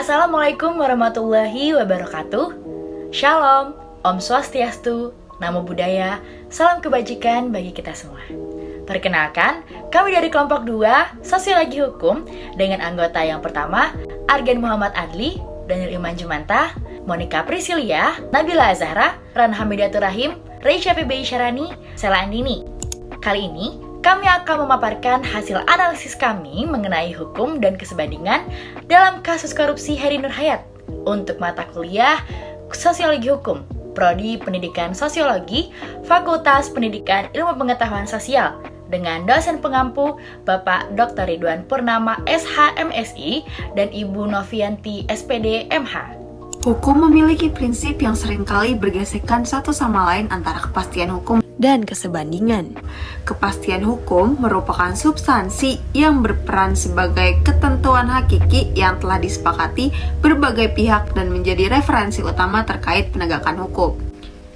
Assalamualaikum warahmatullahi wabarakatuh. Shalom, Om Swastiastu, Namo Buddhaya, salam kebajikan bagi kita semua. Perkenalkan, kami dari kelompok 2, Sosiologi Hukum, dengan anggota yang pertama, Argen Muhammad Adli, Daniel Iman Jumanta, Monica Priscilia, Nabila Azahra, Ran Hamidatur Rahim, Reisha PBI Syarani, Sela Andini. Kali ini, kami akan memaparkan hasil analisis kami mengenai hukum dan kesebandingan dalam kasus korupsi Heri Nur Hayat untuk mata kuliah Sosiologi Hukum, Prodi Pendidikan Sosiologi, Fakultas Pendidikan Ilmu Pengetahuan Sosial, dengan dosen pengampu Bapak Dr. Ridwan Purnama SH MSI dan Ibu Novianti SPD MH. Hukum memiliki prinsip yang seringkali bergesekan satu sama lain antara kepastian hukum dan kesebandingan. Kepastian hukum merupakan substansi yang berperan sebagai ketentuan hakiki yang telah disepakati berbagai pihak dan menjadi referensi utama terkait penegakan hukum.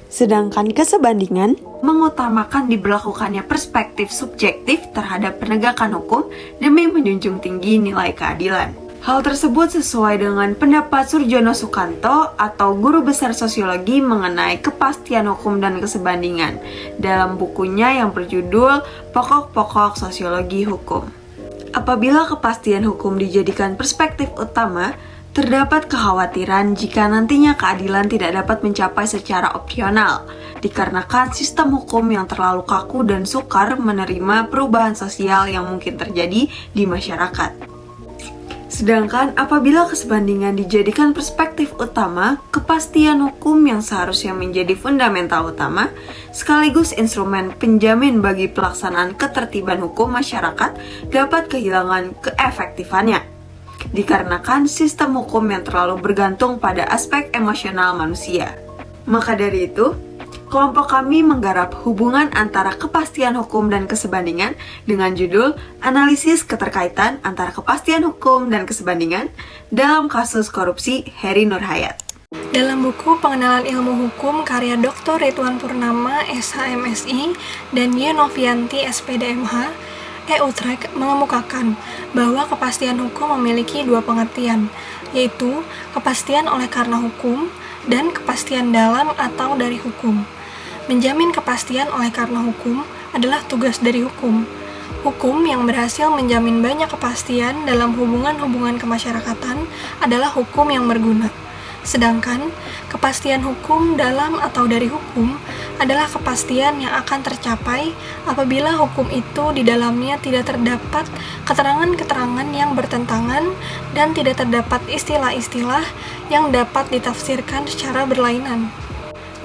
Sedangkan kesebandingan mengutamakan diberlakukannya perspektif subjektif terhadap penegakan hukum demi menjunjung tinggi nilai keadilan. Hal tersebut sesuai dengan pendapat Surjono Sukanto atau guru besar sosiologi mengenai kepastian hukum dan kesebandingan dalam bukunya yang berjudul Pokok-Pokok Sosiologi Hukum. Apabila kepastian hukum dijadikan perspektif utama, terdapat kekhawatiran jika nantinya keadilan tidak dapat mencapai secara opsional, dikarenakan sistem hukum yang terlalu kaku dan sukar menerima perubahan sosial yang mungkin terjadi di masyarakat. Sedangkan apabila kesebandingan dijadikan perspektif utama, kepastian hukum yang seharusnya menjadi fundamental utama, sekaligus instrumen penjamin bagi pelaksanaan ketertiban hukum masyarakat dapat kehilangan keefektifannya. Dikarenakan sistem hukum yang terlalu bergantung pada aspek emosional manusia. Maka dari itu, kelompok kami menggarap hubungan antara kepastian hukum dan kesebandingan dengan judul Analisis Keterkaitan Antara Kepastian Hukum dan Kesebandingan dalam Kasus Korupsi Heri Nur Hayat. Dalam buku Pengenalan Ilmu Hukum karya Dr. Ridwan Purnama SHMSI dan Y. Novianti SPD MH, E. Utrecht mengemukakan bahwa kepastian hukum memiliki dua pengertian, yaitu kepastian oleh karena hukum dan kepastian dalam atau dari hukum. Menjamin kepastian oleh karena hukum adalah tugas dari hukum. Hukum yang berhasil menjamin banyak kepastian dalam hubungan-hubungan kemasyarakatan adalah hukum yang berguna. Sedangkan kepastian hukum dalam atau dari hukum adalah kepastian yang akan tercapai apabila hukum itu di dalamnya tidak terdapat keterangan-keterangan yang bertentangan dan tidak terdapat istilah-istilah yang dapat ditafsirkan secara berlainan.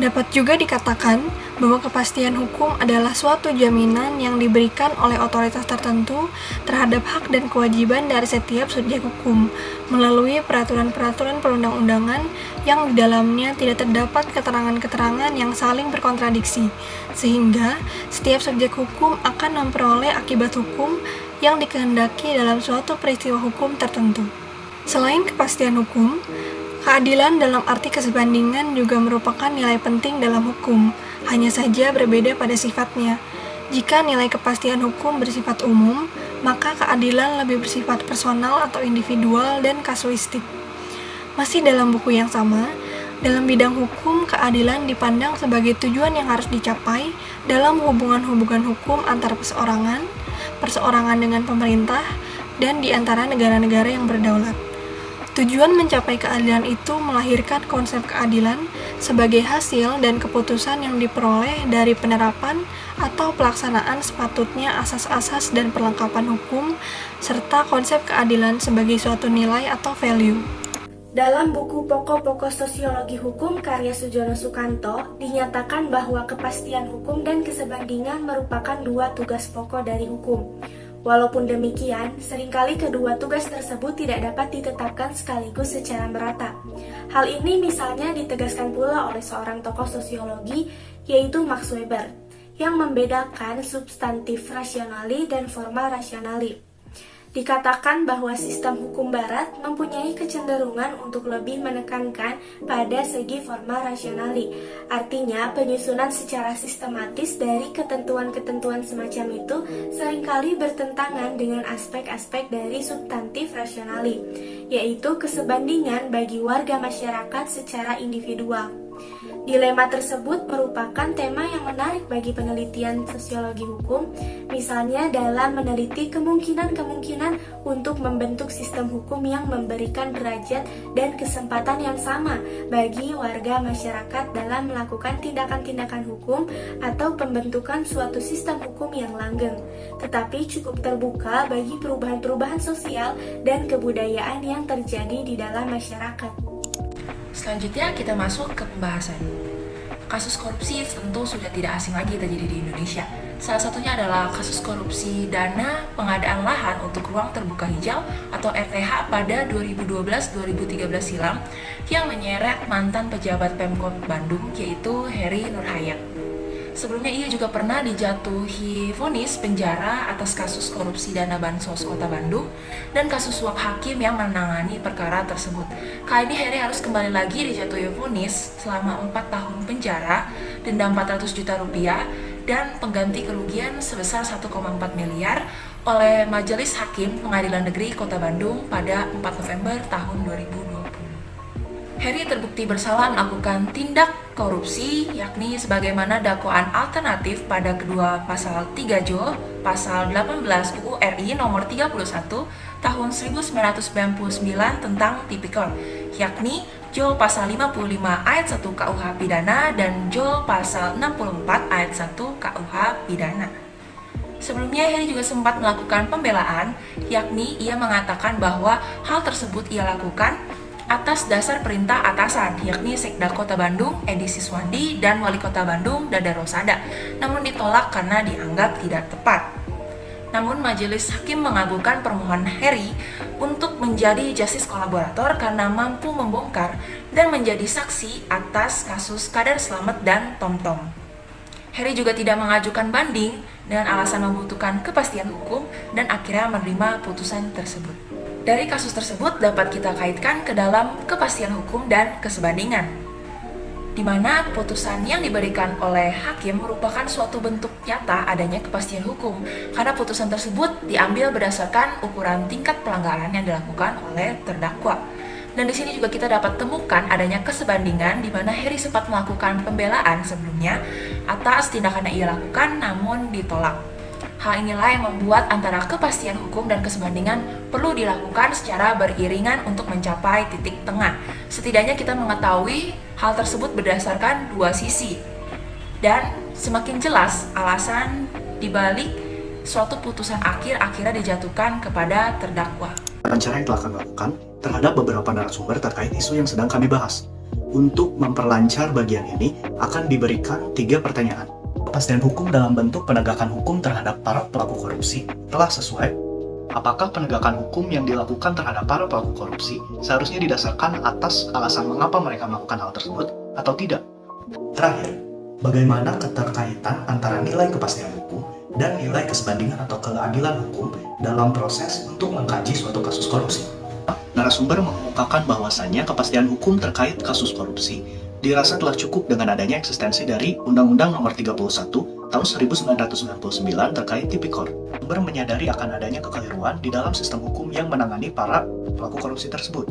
Dapat juga dikatakan bahwa kepastian hukum adalah suatu jaminan yang diberikan oleh otoritas tertentu terhadap hak dan kewajiban dari setiap subjek hukum melalui peraturan-peraturan perundang-undangan yang di dalamnya tidak terdapat keterangan-keterangan yang saling berkontradiksi, sehingga setiap subjek hukum akan memperoleh akibat hukum yang dikehendaki dalam suatu peristiwa hukum tertentu. Selain kepastian hukum, keadilan dalam arti kesebandingan juga merupakan nilai penting dalam hukum, hanya saja berbeda pada sifatnya. Jika nilai kepastian hukum bersifat umum, maka keadilan lebih bersifat personal atau individual dan kasuistik. Masih dalam buku yang sama, dalam bidang hukum, keadilan dipandang sebagai tujuan yang harus dicapai dalam hubungan-hubungan hukum antar perseorangan, perseorangan dengan pemerintah, dan di antara negara-negara yang berdaulat. Tujuan mencapai keadilan itu melahirkan konsep keadilan sebagai hasil dan keputusan yang diperoleh dari penerapan atau pelaksanaan sepatutnya asas-asas dan perlengkapan hukum, serta konsep keadilan sebagai suatu nilai atau value. Dalam buku Pokok-Pokok Sosiologi Hukum karya Surjono Sukanto, dinyatakan bahwa kepastian hukum dan kesebandingan merupakan dua tugas pokok dari hukum. Walaupun demikian, seringkali kedua tugas tersebut tidak dapat ditetapkan sekaligus secara merata. Hal ini misalnya ditegaskan pula oleh seorang tokoh sosiologi, yaitu Max Weber, yang membedakan substantif rasionali dan formal rasionali. Dikatakan bahwa sistem hukum barat mempunyai kecenderungan untuk lebih menekankan pada segi forma rasionali. Artinya, penyusunan secara sistematis dari ketentuan-ketentuan semacam itu seringkali bertentangan dengan aspek-aspek dari substantif rasionali, yaitu kesebandingan bagi warga masyarakat secara individual. Dilema tersebut merupakan tema yang menarik bagi penelitian sosiologi hukum, misalnya dalam meneliti kemungkinan-kemungkinan untuk membentuk sistem hukum yang memberikan derajat dan kesempatan yang sama bagi warga masyarakat dalam melakukan tindakan-tindakan hukum atau pembentukan suatu sistem hukum yang langgeng, tetapi cukup terbuka bagi perubahan-perubahan sosial dan kebudayaan yang terjadi di dalam masyarakat. Selanjutnya kita masuk ke pembahasan. Kasus korupsi tentu sudah tidak asing lagi terjadi di Indonesia. Salah satunya adalah kasus korupsi dana pengadaan lahan untuk ruang terbuka hijau atau RTH pada 2012-2013 silam yang menyeret mantan pejabat Pemkot Bandung yaitu Heri Nurhayat. Sebelumnya ia juga pernah dijatuhi vonis penjara atas kasus korupsi dana bansos Kota Bandung dan kasus suap hakim yang menangani perkara tersebut. Kali ini Heri harus kembali lagi dijatuhi vonis selama 4 tahun penjara, denda 400 juta rupiah, dan pengganti kerugian sebesar 1,4 miliar oleh Majelis Hakim Pengadilan Negeri Kota Bandung pada 4 November tahun 2020. Heri terbukti bersalah melakukan tindak korupsi, yakni sebagaimana dakwaan alternatif pada kedua pasal 3 Jo, pasal 18 UU RI nomor 31 tahun 1999 tentang tipikor, yakni Jo pasal 55 ayat 1 KUH Pidana dan Jo pasal 64 ayat 1 KUH Pidana. Sebelumnya Heri juga sempat melakukan pembelaan, yakni ia mengatakan bahwa hal tersebut ia lakukan atas dasar perintah atasan, yakni Sekda Kota Bandung, Edi Siswandi, dan Wali Kota Bandung, Dada Rosada, namun ditolak karena dianggap tidak tepat. Namun Majelis Hakim mengabulkan permohonan Heri untuk menjadi justice kolaborator karena mampu membongkar dan menjadi saksi atas kasus Kadar Slamet dan TomTom. Heri juga tidak mengajukan banding dengan alasan membutuhkan kepastian hukum dan akhirnya menerima putusan tersebut. Dari kasus tersebut dapat kita kaitkan ke dalam kepastian hukum dan kesebandingan, di mana putusan yang diberikan oleh hakim merupakan suatu bentuk nyata adanya kepastian hukum, karena putusan tersebut diambil berdasarkan ukuran tingkat pelanggaran yang dilakukan oleh terdakwa. Dan di sini juga kita dapat temukan adanya kesebandingan di mana Heri sempat melakukan pembelaan sebelumnya atas tindakan yang ia lakukan namun ditolak. Hal inilah yang membuat antara kepastian hukum dan kesebandingan perlu dilakukan secara beriringan untuk mencapai titik tengah. Setidaknya kita mengetahui hal tersebut berdasarkan dua sisi. Dan semakin jelas alasan dibalik suatu putusan akhirnya dijatuhkan kepada terdakwa. Wawancara yang telah kami lakukan terhadap beberapa narasumber terkait isu yang sedang kami bahas. Untuk memperlancar bagian ini akan diberikan 3 pertanyaan. Kepastian hukum dalam bentuk penegakan hukum terhadap para pelaku korupsi telah sesuai? Apakah penegakan hukum yang dilakukan terhadap para pelaku korupsi seharusnya didasarkan atas alasan mengapa mereka melakukan hal tersebut atau tidak? Terakhir, bagaimana keterkaitan antara nilai kepastian hukum dan nilai kesebandingan atau keadilan hukum dalam proses untuk mengkaji suatu kasus korupsi? Narasumber mengemukakan bahwasannya kepastian hukum terkait kasus korupsi dirasa telah cukup dengan adanya eksistensi dari Undang-Undang Nomor 31 Tahun 1999 terkait tipikor. Sumber menyadari akan adanya kekeliruan di dalam sistem hukum yang menangani para pelaku korupsi tersebut.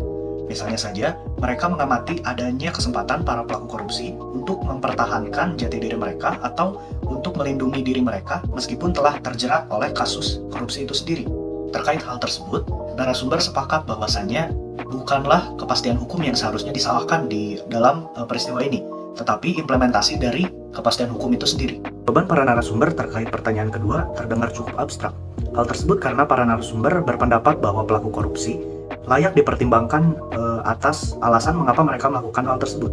Misalnya saja, mereka mengamati adanya kesempatan para pelaku korupsi untuk mempertahankan jati diri mereka atau untuk melindungi diri mereka meskipun telah terjerat oleh kasus korupsi itu sendiri. Terkait hal tersebut, narasumber sepakat bahwasannya bukanlah kepastian hukum yang seharusnya disalahkan di dalam peristiwa ini, tetapi implementasi dari kepastian hukum itu sendiri. Jawaban para narasumber terkait pertanyaan kedua terdengar cukup abstrak. Hal tersebut karena para narasumber berpendapat bahwa pelaku korupsi layak dipertimbangkan atas alasan mengapa mereka melakukan hal tersebut.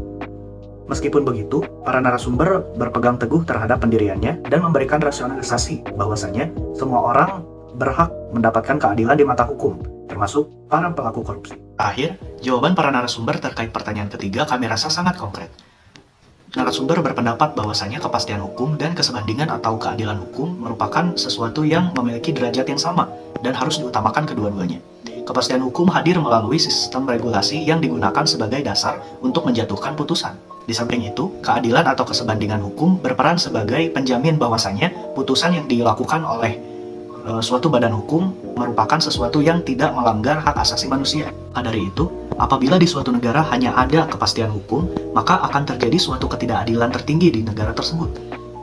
Meskipun begitu, para narasumber berpegang teguh terhadap pendiriannya dan memberikan rasionalisasi bahwasanya semua orang berhak mendapatkan keadilan di mata hukum, termasuk para pelaku korupsi. Akhir, jawaban para narasumber terkait pertanyaan ketiga kami rasa sangat konkret. narasumber berpendapat bahwasanya kepastian hukum dan kesebandingan atau keadilan hukum merupakan sesuatu yang memiliki derajat yang sama dan harus diutamakan kedua-duanya. Kepastian hukum hadir melalui sistem regulasi yang digunakan sebagai dasar untuk menjatuhkan putusan. Di samping itu, keadilan atau kesebandingan hukum berperan sebagai penjamin bahwasanya putusan yang dilakukan oleh suatu badan hukum merupakan sesuatu yang tidak melanggar hak asasi manusia. Maka dari itu, apabila di suatu negara hanya ada kepastian hukum, maka akan terjadi suatu ketidakadilan tertinggi di negara tersebut.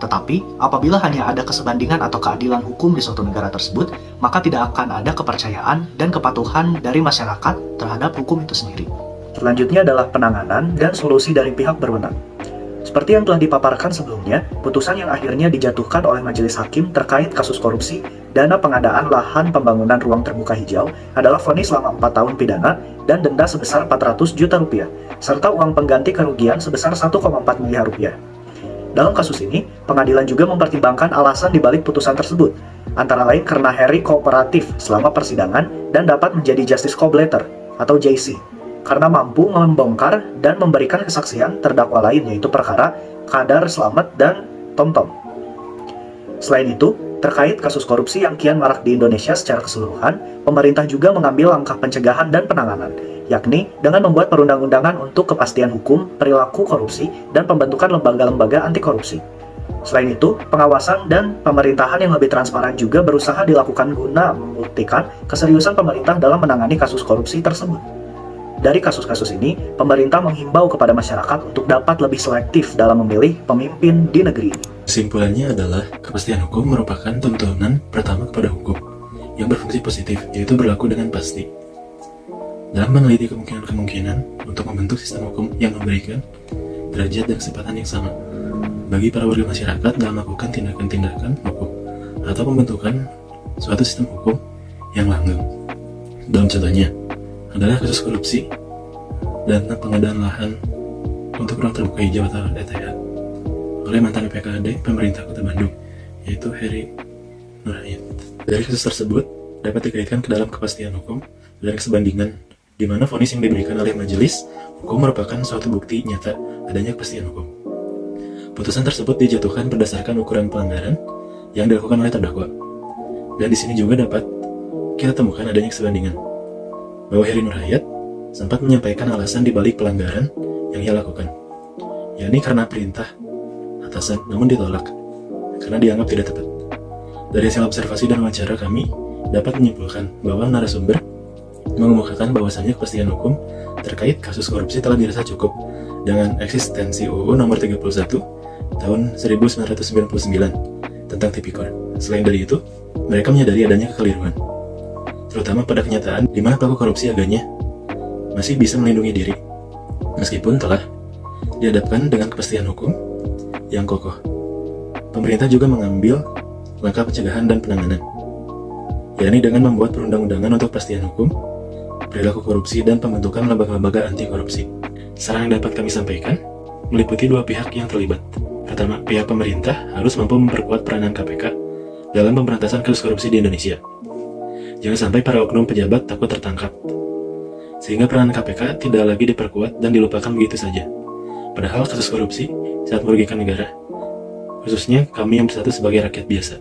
Tetapi, apabila hanya ada kesebandingan atau keadilan hukum di suatu negara tersebut, maka tidak akan ada kepercayaan dan kepatuhan dari masyarakat terhadap hukum itu sendiri. Selanjutnya adalah penanganan dan solusi dari pihak berwenang. Seperti yang telah dipaparkan sebelumnya, putusan yang akhirnya dijatuhkan oleh majelis hakim terkait kasus korupsi dana pengadaan lahan pembangunan ruang terbuka hijau adalah vonis selama 4 tahun pidana dan denda sebesar 400 juta rupiah, serta uang pengganti kerugian sebesar 1,4 miliar rupiah. Dalam kasus ini, pengadilan juga mempertimbangkan alasan dibalik putusan tersebut, antara lain karena Harry kooperatif selama persidangan dan dapat menjadi justice co-blater atau JC, karena mampu membongkar dan memberikan kesaksian terdakwa lain, yaitu perkara Kadar Slamet dan Tom-Tom. Selain itu, terkait kasus korupsi yang kian marak di Indonesia secara keseluruhan, pemerintah juga mengambil langkah pencegahan dan penanganan, yakni dengan membuat perundang-undangan untuk kepastian hukum, perilaku korupsi, dan pembentukan lembaga-lembaga anti korupsi. Selain itu, pengawasan dan pemerintahan yang lebih transparan juga berusaha dilakukan guna membuktikan keseriusan pemerintah dalam menangani kasus korupsi tersebut. Dari kasus-kasus ini, pemerintah menghimbau kepada masyarakat untuk dapat lebih selektif dalam memilih pemimpin di negeri ini. Kesimpulannya adalah, kepastian hukum merupakan tuntunan pertama kepada hukum yang berfungsi positif, yaitu berlaku dengan pasti. Dalam meneliti kemungkinan-kemungkinan untuk membentuk sistem hukum yang memberikan derajat dan kesempatan yang sama bagi para warga masyarakat dalam melakukan tindakan-tindakan hukum atau pembentukan suatu sistem hukum yang langgeng. Dalam contohnya adalah kasus korupsi dana pengadaan lahan untuk ruang terbuka hijau atau RTH oleh mantan PKD pemerintah Kota Bandung, yaitu Harry Nurhayat. Dari kasus tersebut dapat dikaitkan ke dalam kepastian hukum dan kesebandingan, di mana vonis yang diberikan oleh majelis hukum merupakan suatu bukti nyata adanya kepastian hukum. Putusan tersebut dijatuhkan berdasarkan ukuran pelanggaran yang dilakukan oleh terdakwa. Dan di sini juga dapat kita temukan adanya kesebandingan, bahwa Harry Nurhayat sempat menyampaikan alasan dibalik pelanggaran yang ia lakukan, yakni karena perintah atasan namun ditolak karena dianggap tidak tepat. Dari hasil observasi dan wawancara kami dapat menyimpulkan bahwa narasumber mengemukakan bahwasannya kepastian hukum terkait kasus korupsi telah dirasa cukup dengan eksistensi UU nomor 31 tahun 1999 tentang tipikor. Selain dari itu, mereka menyadari adanya kekeliruan, terutama pada kenyataan di mana pelaku korupsi agaknya masih bisa melindungi diri meskipun telah dihadapkan dengan kepastian hukum yang kokoh. Pemerintah juga mengambil langkah pencegahan dan penanganan, yakni dengan membuat perundang-undangan untuk kepastian hukum, perilaku korupsi, dan pembentukan lembaga-lembaga anti korupsi. Saran yang dapat kami sampaikan meliputi dua pihak yang terlibat. Pertama, pihak pemerintah harus mampu memperkuat peranan KPK dalam pemberantasan kasus korupsi di Indonesia. Jangan sampai para oknum pejabat takut tertangkap, sehingga peranan KPK tidak lagi diperkuat dan dilupakan begitu saja. Padahal kasus korupsi sangat merugikan negara, khususnya kami yang bersatu sebagai rakyat biasa.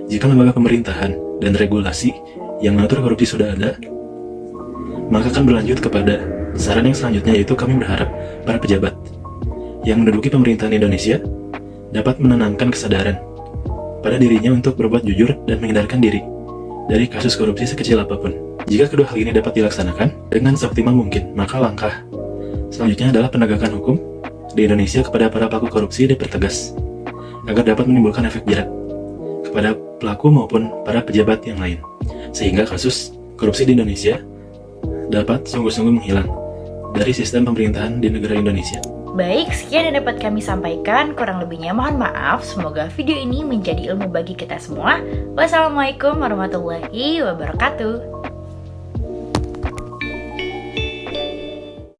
Jika lembaga pemerintahan dan regulasi yang mengatur korupsi sudah ada, maka akan berlanjut kepada saran yang selanjutnya, yaitu kami berharap para pejabat yang menduduki pemerintahan Indonesia dapat menanamkan kesadaran pada dirinya untuk berbuat jujur dan menghindarkan diri dari kasus korupsi sekecil apapun. Jika kedua hal ini dapat dilaksanakan dengan seoptimal mungkin, maka langkah selanjutnya adalah penegakan hukum di Indonesia kepada para pelaku korupsi dipertegas agar dapat menimbulkan efek jerat kepada pelaku maupun para pejabat yang lain, sehingga kasus korupsi di Indonesia dapat sungguh-sungguh menghilang dari sistem pemerintahan di negara Indonesia. Baik, sekian yang dapat kami sampaikan. Kurang lebihnya mohon maaf. Semoga video ini menjadi ilmu bagi kita semua. Wassalamualaikum warahmatullahi wabarakatuh.